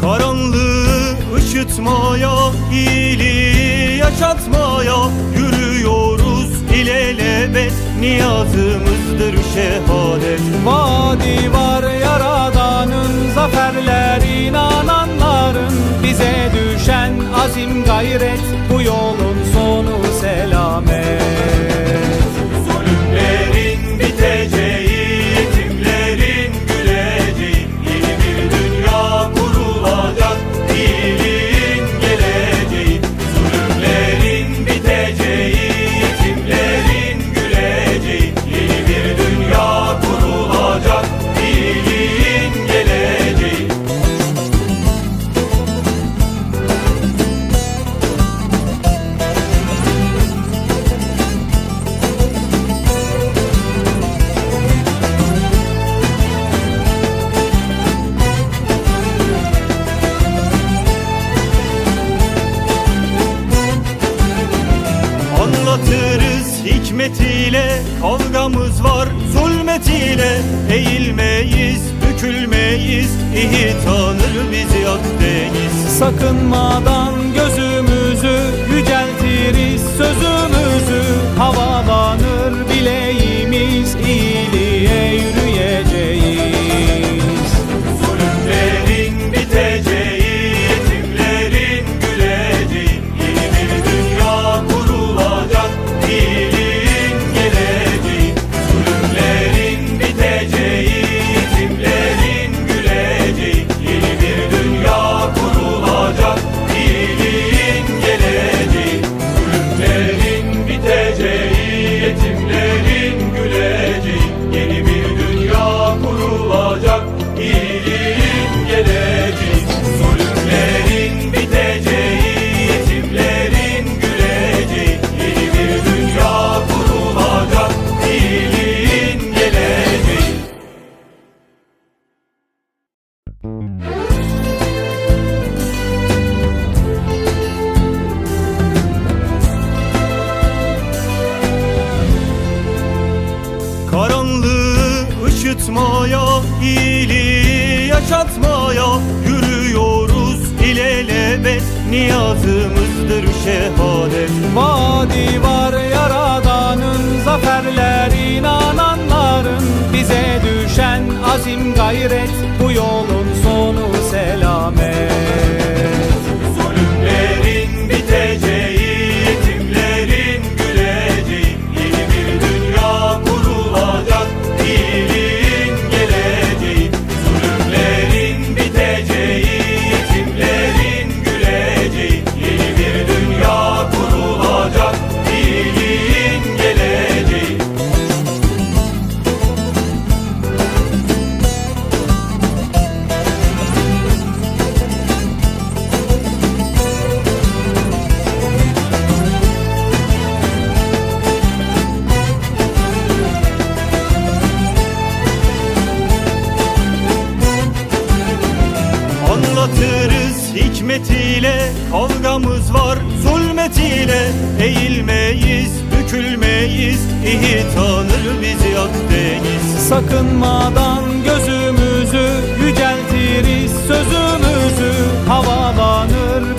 Karanlığı ışıtmaya, iyiliği yaşatmaya yürüyoruz ilelebet. Niyazımızdır şehadet. Vaadi var Yaradan'ın, zaferler inananların. Bize düşen azim gayret, bu yolun sonu selamet. Zulümlerin biteceği, yetimlerin güleceği, yeni bir dünya kurulacak, iyiliğin geleceği. Zulümlerin biteceği, yetimlerin güleceği, yeni bir dünya kurulacak, iyiliğin geleceği. Anlatırız hikmetiyle, kavgamız var zulmetiyle. Eğilmeyiz, bükülmeyiz, iyi tanır bizi Akdeniz. Sakınmadan gözümüzü yüceltiriz, sözümüzü havalanır bileğimiz, iyiliğe yürüyeceğiz. Zulümlerin biteceği, yetimlerin güleceği, yeni bir dünya kurulacak, iyiliğin geleceği. Zulümlerin biteceği, yetimlerin güleceği, yeni bir dünya kurulacak, iyiliğin geleceği. Zulümlerin biteceği, yetimlerin güleceği, yeni bir dünya kurulacak, iyiliğin geleceği. Zulümlerin biteceği, yetimlerin güleceği, yeni bir dünya kurulacak, iyiliğin geleceği. Karanlığı ışıtmaya, iyiliği yaşatmaya yürüyoruz ilelebet. Niyazımızdır şehadet. Vaadi var Yaradan'ın, zaferler inananların. Bize düşen azim gayret, bu yolun sonu selamet. Zulümlerin biteceği, yetimlerin güleceği, yeni bir dünya kurulacak, iyiliğin geleceği. Zulümlerin biteceği, yetimlerin güleceği, yeni bir dünya kurulacak, iyiliğin geleceği. Anlatırız hikmetiyle, kavgamız var zulmetiyle. Eğilmeyiz, bükülmeyiz, iyi tanır bizi Akdeniz. Sakınmadan gözümüzü yüceltiriz, sözümüzü havalanır